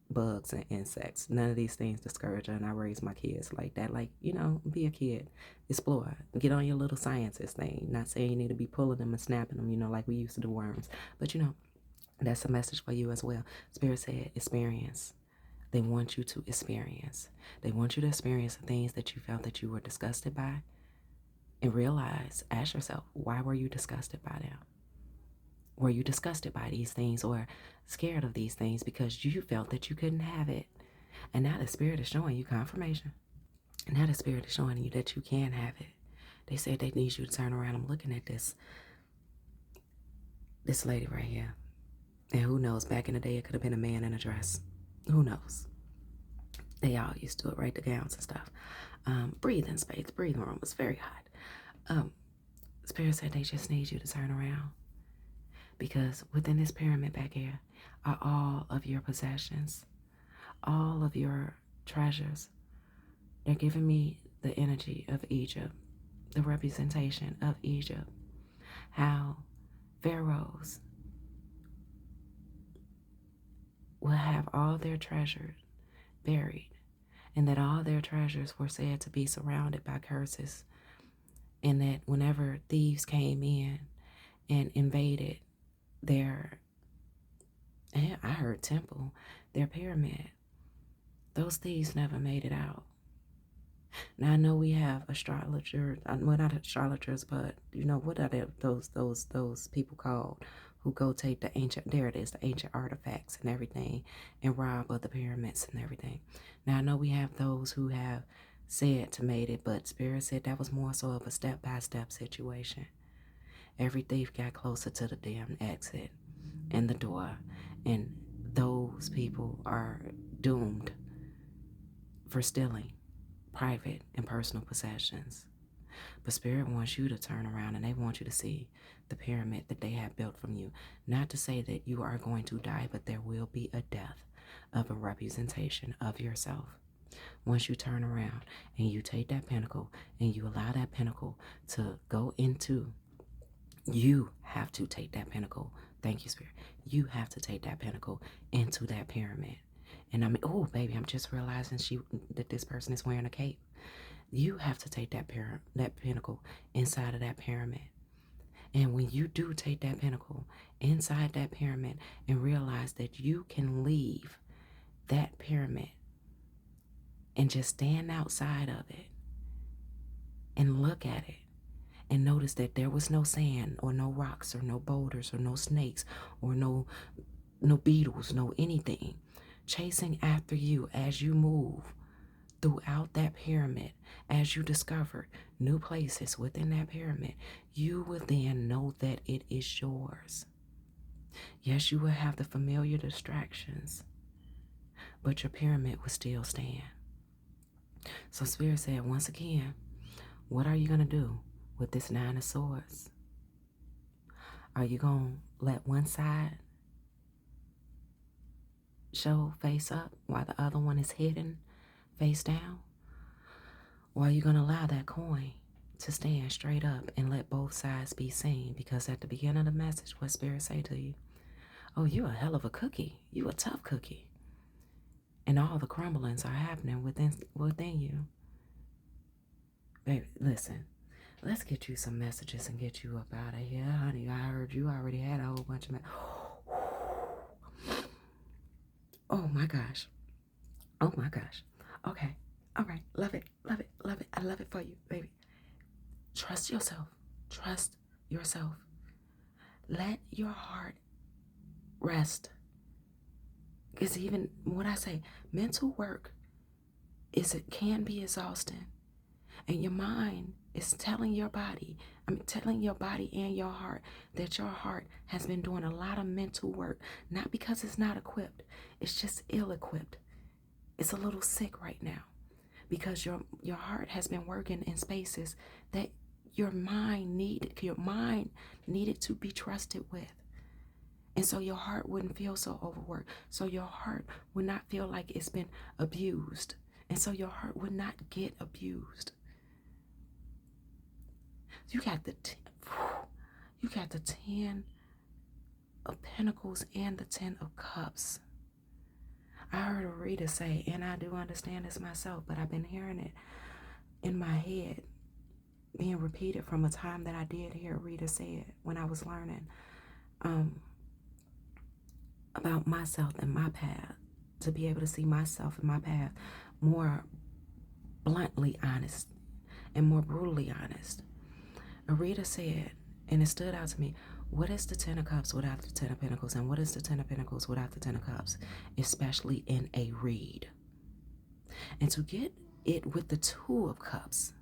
bugs and insects. None of these things discourage her, and I raise my kids like that. Like, be a kid, explore, get on your little scientist thing. Not saying you need to be pulling them and snapping them, like we used to do worms. But that's a message for you as well. Spirit said, experience. They want you to experience. They want you to experience the things that you felt that you were disgusted by, and realize, ask yourself, why were you disgusted by them? Were you disgusted by these things or scared of these things because you felt that you couldn't have it? And now the Spirit is showing you confirmation. And now the Spirit is showing you that you can have it. They said they need you to turn around. I'm looking at this lady right here. And who knows, back in the day, it could have been a man in a dress. Who knows? They all used to it, right? The gowns and stuff. Breathing space, breathing room was very hot. Spirit said they just need you to turn around. Because within this pyramid back here are all of your possessions, all of your treasures. They're giving me the energy of Egypt, the representation of Egypt, how pharaohs will have all their treasures buried, and that all their treasures were said to be surrounded by curses, and that whenever thieves came in and invaded I heard temple, their pyramid, those thieves never made it out. Now I know we have astrologers, well, not astrologers, but what are those people called who go take the ancient artifacts and everything and rob of the pyramids and everything. Now I know we have those who have said to made it, but Spirit said that was more so of a step-by-step situation. Every thief got closer to the damn exit. in the door, and those people are doomed for stealing private and personal possessions. But Spirit wants you to turn around and they want you to see the pyramid that they have built from you. Not to say that you are going to die, but there will be a death of a representation of yourself. Once you turn around and you take that pinnacle and you allow that pinnacle to go into, you have to take that pinnacle. Thank you, Spirit. You have to take that pinnacle into that pyramid. And I mean, oh, baby, I'm just realizing that this person is wearing a cape. You have to take that pinnacle inside of that pyramid. And when you do take that pinnacle inside that pyramid and realize that you can leave that pyramid and just stand outside of it and look at it and notice that there was no sand or no rocks or no boulders or no snakes or no beetles, no anything chasing after you as you move throughout that pyramid, as you discover new places within that pyramid, you will then know that it is yours. Yes, you will have the familiar distractions, but your pyramid will still stand. So Spirit said, once again, what are you going to do with this 9 of Swords? Are you going to let one side show face up while the other one is hidden face down? Or are you going to allow that coin to stand straight up and let both sides be seen? Because at the beginning of the message, what Spirit say to you? Oh, you a hell of a cookie. You a tough cookie. And all the crumblings are happening within you. Baby, listen. Let's get you some messages and get you up out of here. Honey, I heard you already had a whole bunch of Oh my gosh. Oh my gosh. Okay. All right. Love it. Love it. Love it. I love it for you, baby. Trust yourself. Trust yourself. Let your heart rest. Because even when I say mental work can be exhausting. And your mind is telling your body and your heart that your heart has been doing a lot of mental work. Not because it's not equipped. It's just ill-equipped. It's a little sick right now. Because your heart has been working in spaces that your mind needed to be trusted with. And so your heart wouldn't feel so overworked. So your heart would not feel like it's been abused. And so your heart would not get abused. You got the 10 of Pentacles and the 10 of Cups. I heard a reader say, and I do understand this myself, but I've been hearing it in my head, being repeated from a time that I did hear a reader say it when I was learning about myself and my path, to be able to see myself and my path more bluntly honest and more brutally honest. A reader said, and it stood out to me, what is the 10 of Cups without the 10 of Pentacles? And what is the 10 of Pentacles without the 10 of Cups? Especially in a read. And to get it with the 2 of Cups,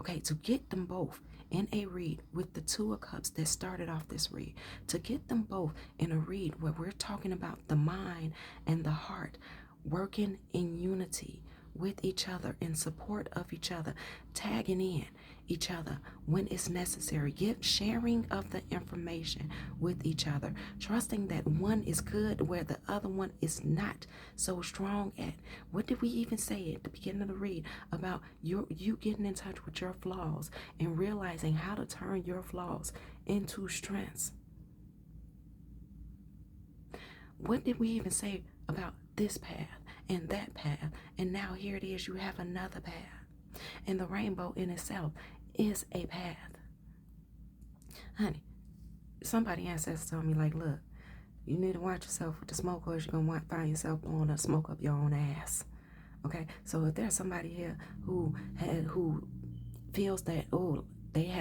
okay, to get them both in a read with the 2 of Cups that started off this read, to get them both in a read where we're talking about the mind and the heart working in unity with each other, in support of each other, tagging in each other when it's necessary, sharing of the information with each other, trusting that one is good where the other one is not so strong at. What did we even say at the beginning of the read about you getting in touch with your flaws and realizing how to turn your flaws into strengths? What did we even say about this path and that path? And now here it is, you have another path. And the rainbow in itself is a path. Honey, somebody ancestors told me, like, look, you need to watch yourself with the smoke, or you're going to find yourself blowing up smoke up your own ass. Okay? So if there's somebody here who feels that, oh,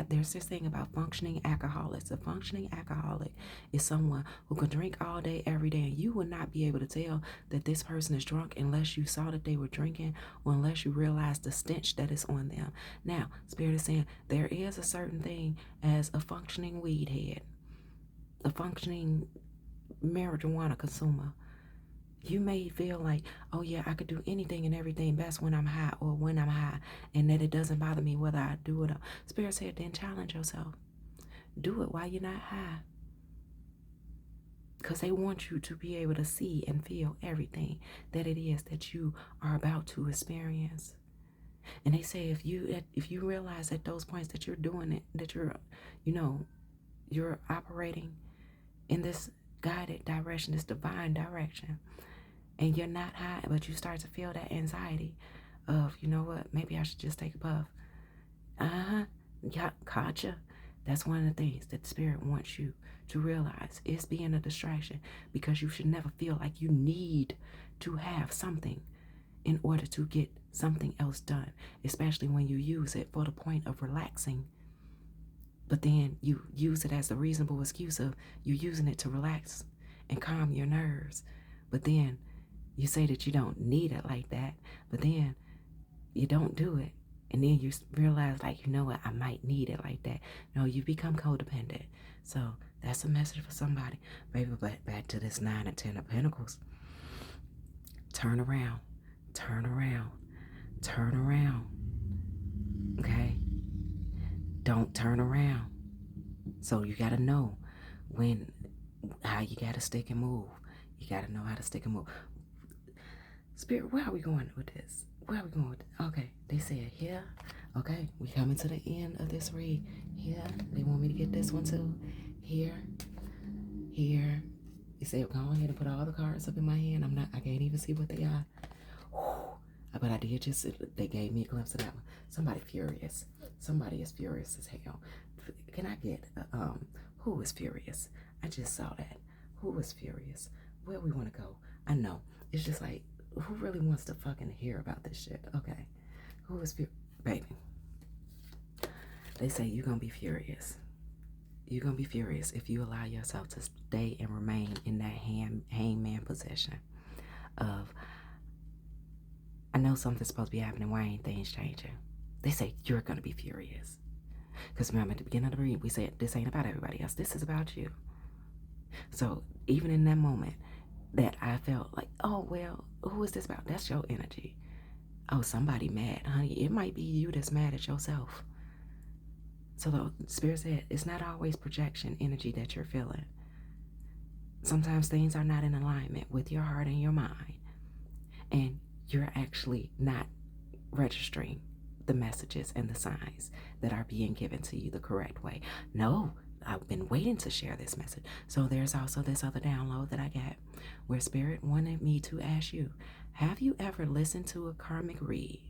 there's this thing about functioning alcoholics. A functioning alcoholic is someone who can drink all day, every day, and you will not be able to tell that this person is drunk unless you saw that they were drinking, or unless you realize the stench that is on them. Now, Spirit is saying there is a certain thing as a functioning weed head. a functioning marijuana consumer. You may feel like, oh yeah, I could do anything and everything best when I'm high or when I'm high, and that it doesn't bother me whether I do it or Spirit said, then challenge yourself. Do it while you're not high. Because they want you to be able to see and feel everything that it is that you are about to experience. And they say if you realize at those points that you're doing it, that you're operating in this guided direction, this divine direction, and you're not high, but you start to feel that anxiety of, you know what, maybe I should just take a puff. Yeah, gotcha. That's one of the things that the Spirit wants you to realize is being a distraction, because you should never feel like you need to have something in order to get something else done, especially when you use it for the point of relaxing. But then you use it as a reasonable excuse of you using it to relax and calm your nerves. But then you say that you don't need it like that, but then you don't do it. And then you realize, like, you know what, I might need it like that. No, you become codependent. So that's a message for somebody. Baby, but back to this 9 and 10 of Pentacles. Turn around. Turn around. Turn around. Okay? Don't turn around. So you got to know how you got to stick and move. You got to know how to stick and move. Spirit, where are we going with this? Where are we going with it? Okay, they said here. Okay, we coming to the end of this read. Here, they want me to get this one too. Here. They said, go ahead and put all the cards up in my hand. I can't even see what they are. Whew. But I did they gave me a glimpse of that one. Somebody furious. Somebody is furious as hell. Can I get, who is furious? I just saw that. Who is furious? Where we want to go? I know. It's just like, who really wants to fucking hear about this shit? Okay. Who is furious? Baby. They say you're going to be furious. You're going to be furious if you allow yourself to stay and remain in that hangman position of, I know something's supposed to be happening. Why ain't things changing? They say you're going to be furious. Because remember, at the beginning of the read, we said this ain't about everybody else. This is about you. So even in that moment that I felt like, oh, well, who is this about? That's your energy. Oh, somebody mad, honey. It might be you that's mad at yourself. So the Spirit said it's not always projection energy that you're feeling. Sometimes things are not in alignment with your heart and your mind. And you're actually not registering the messages and the signs that are being given to you the correct way. No, I've been waiting to share this message. So there's also this other download that I got where Spirit wanted me to ask you, have you ever listened to a karmic read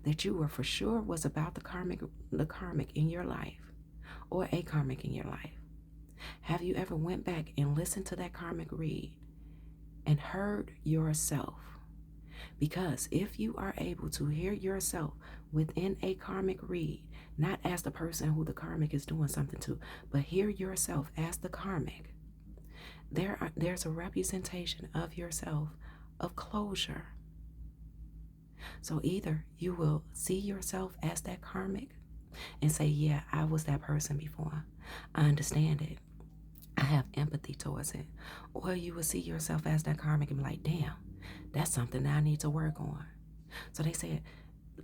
that you were for sure was about the karmic in your life or a karmic in your life? Have you ever went back and listened to that karmic read and heard yourself? Because if you are able to hear yourself within a karmic read, not as the person who the karmic is doing something to, but hear yourself as the karmic, there's a representation of yourself of closure. So either you will see yourself as that karmic and say, yeah, I was that person before. I understand it. I have empathy towards it. Or you will see yourself as that karmic and be like, damn, that's something that I need to work on. So they said,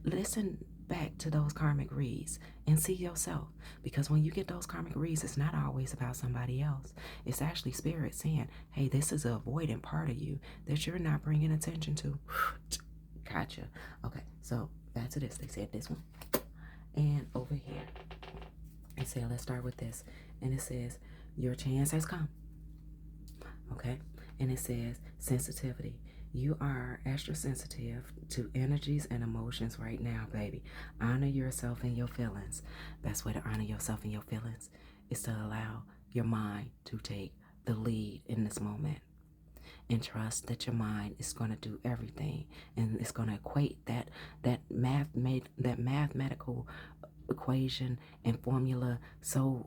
listen back to those karmic reads and see yourself. Because when you get those karmic reads, it's not always about somebody else. It's actually Spirit saying, hey, this is a avoidant part of you that you're not bringing attention to. Gotcha. Okay, so back to this. They said this one. And over here, they said, let's start with this. And it says, your chance has come. Okay? And it says, sensitivity. You are extra sensitive to energies and emotions right now, baby. Honor yourself and your feelings. Best way to honor yourself and your feelings is to allow your mind to take the lead in this moment. And trust that your mind is going to do everything, and it's going to equate that mathematical equation and formula so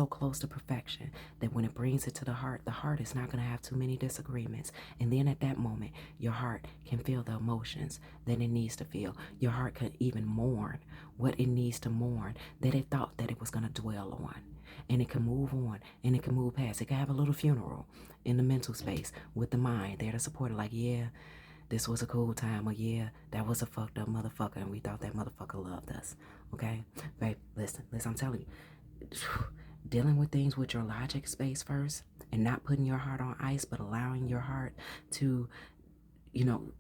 close to perfection that when it brings it to the heart is not going to have too many disagreements. And then at that moment, your heart can feel the emotions that it needs to feel. Your heart could even mourn what it needs to mourn that it thought that it was going to dwell on. and it can move on and it can move past. It can have a little funeral in the mental space with the mind there to support it. Like, yeah, this was a cool time, or yeah, that was a fucked up motherfucker and we thought that motherfucker loved us. Okay? Babe, listen, I'm telling you, dealing with things with your logic space first and not putting your heart on ice, but allowing your heart to, you know,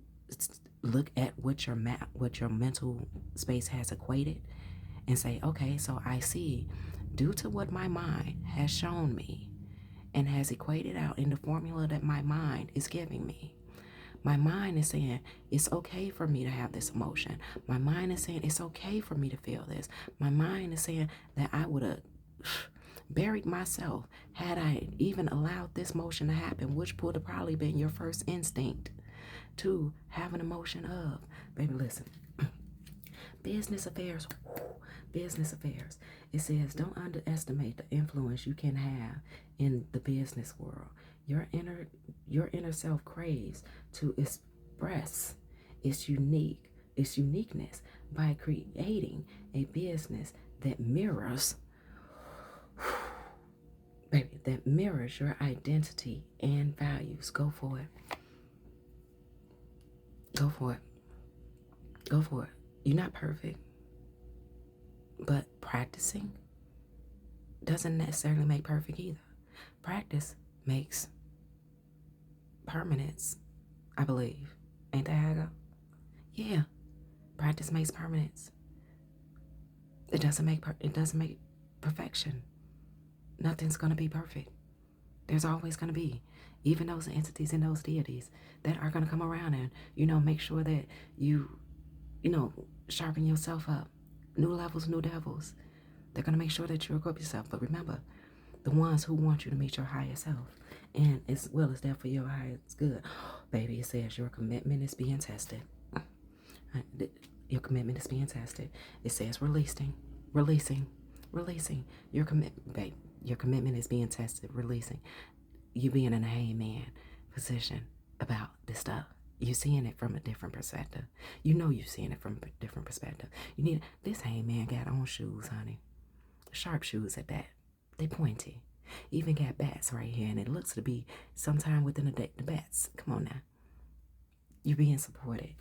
look at what your mental space has equated and say, okay, so I see, due to what my mind has shown me and has equated out in the formula that my mind is giving me. My mind is saying it's okay for me to have this emotion. My mind is saying it's okay for me to feel this. My mind is saying that I would have buried myself had I even allowed this motion to happen, which would have probably been your first instinct to have an emotion of. Baby, listen. Business affairs. Business affairs. It says, don't underestimate the influence you can have in the business world. Your inner self craves to express its uniqueness by creating a business that mirrors your identity and values. Go for it. Go for it. Go for it. You're not perfect, but practicing doesn't necessarily make perfect either. Practice makes permanence, I believe. Ain't that how I go? Yeah, practice makes permanence. It doesn't make perfection. Nothing's gonna be perfect. There's always gonna be, even those entities and those deities that are gonna come around and make sure that you sharpen yourself up. New levels, new devils. They're gonna make sure that you equip yourself. But remember, the ones who want you to meet your higher self, and as well as that for your highest good. Baby, it says your commitment is being tested. Your commitment is being tested. It says releasing. Your commitment, babe. Your commitment is being tested, releasing. You being in a hey man position about this stuff. You're seeing it from a different perspective. You're seeing it from a different perspective. This hey man got on shoes, honey. Sharp shoes at that. They pointy. Even got bats right here, and it looks to be sometime within the day. The bats. Come on now. You're being supported.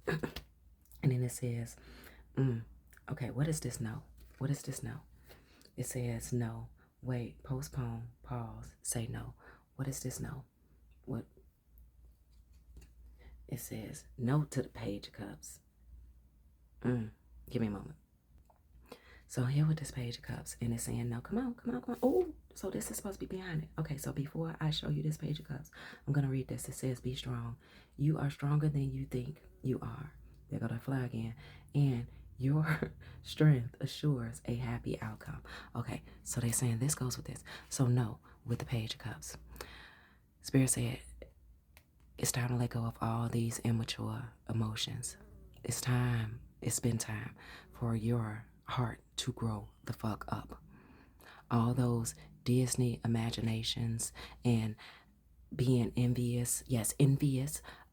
And then it says, okay, what is this no? What is this no? It says no. Wait, postpone, pause, say no. What is this no? What? It says no to the Page of Cups. Give me a moment. So here with this Page of Cups, and it's saying no. Come on. Oh, so this is supposed to be behind it. Okay, so before I show you this Page of Cups, I'm going to read this. It says, be strong. You are stronger than you think you are. There go that flag again. And your strength assures a happy outcome. Okay, so they're saying this goes with this. So no, with the Page of Cups. Spirit said, it's time to let go of all these immature emotions. It's been time for your heart to grow the fuck up. All those Disney imaginations and being envious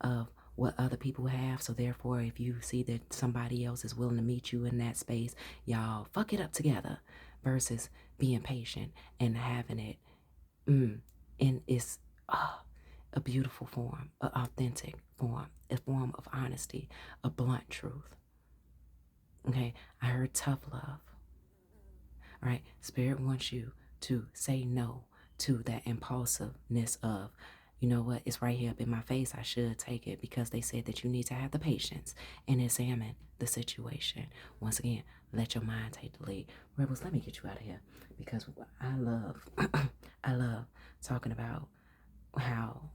of what other people have. So therefore, if you see that somebody else is willing to meet you in that space, y'all fuck it up together versus being patient and having it in its a beautiful form, an authentic form, a form of honesty, a blunt truth. Okay, I heard tough love. All right, Spirit wants you to say no to that impulsiveness of, you know what, it's right here up in my face, I should take it, because they said that you need to have the patience and examine the situation. Once again, let your mind take the lead. Rebels, let me get you out of here, because I love talking about how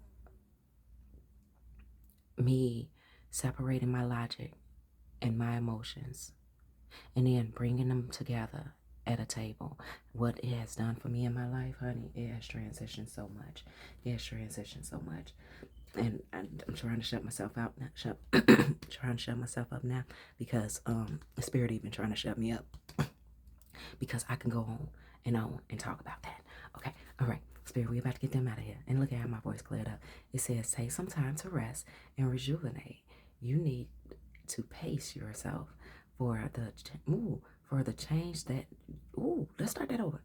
me separating my logic and my emotions and then bringing them together at a table. What it has done for me in my life, honey, it has transitioned so much. And I'm trying to shut myself out now. Trying to shut myself up now because the Spirit even trying to shut me up because I can go on and talk about that. Okay, all right. Spirit, we're about to get them out of here. And look at how my voice cleared up. It says, take some time to rest and rejuvenate. You need to pace yourself for the change that, let's start that over.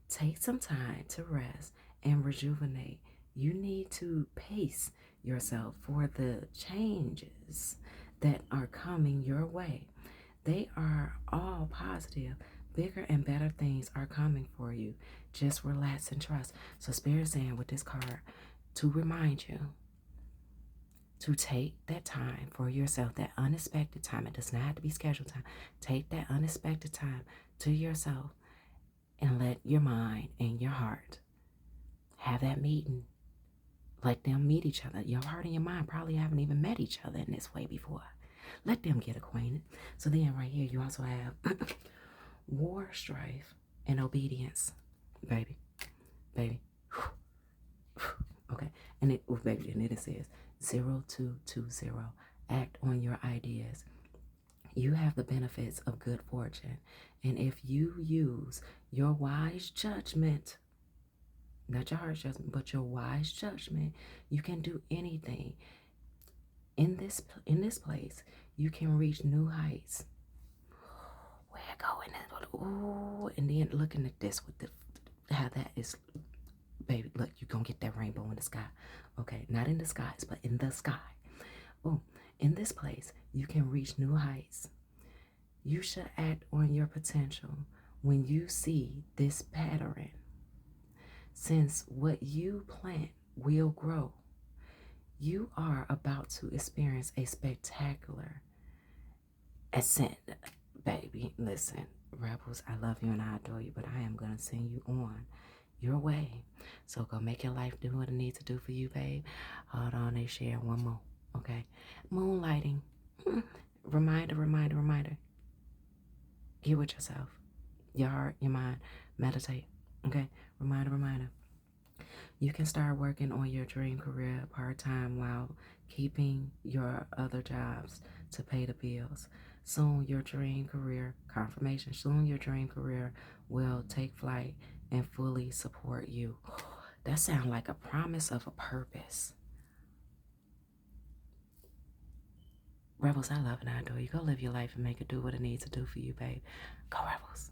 Take some time to rest and rejuvenate. You need to pace yourself for the changes that are coming your way. They are all positive. Bigger and better things are coming for you. Just relax and trust. So Spirit saying with this card to remind you to take that time for yourself, that unexpected time. It does not have to be scheduled time. Take that unexpected time to yourself and let your mind and your heart have that meeting. Let them meet each other. Your heart and your mind probably haven't even met each other in this way before. Let them get acquainted. So then right here you also have war, strife, and obedience. Baby. Baby. Okay. And it, baby, and it says 0220. Act on your ideas. You have the benefits of good fortune. And if you use your wise judgment, not your harsh judgment, but your wise judgment, you can do anything. In this place, you can reach new heights. Where going? Ooh, and then looking at this with how that is, baby. Look, you're gonna get that rainbow in the sky. Okay, not in the skies, but in the sky. Oh, in this place, you can reach new heights. You should act on your potential when you see this pattern, since what you plant will grow. You are about to experience a spectacular ascent. Baby, listen, rebels, I love you and I adore you, but I am going to send you on your way. So go make your life do what it needs to do for you, babe. Hold on, they share one more, okay? Moonlighting. Reminder, reminder, reminder. Get with yourself. Your heart, your mind. Meditate, okay? Reminder, reminder. You can start working on your dream career part-time while keeping your other jobs to pay the bills. Soon your dream career, confirmation, soon your dream career will take flight and fully support you. That sounds like a promise of a purpose. Rebels, I love and I adore you. Go live your life and make it do what it needs to do for you, babe. Go Rebels.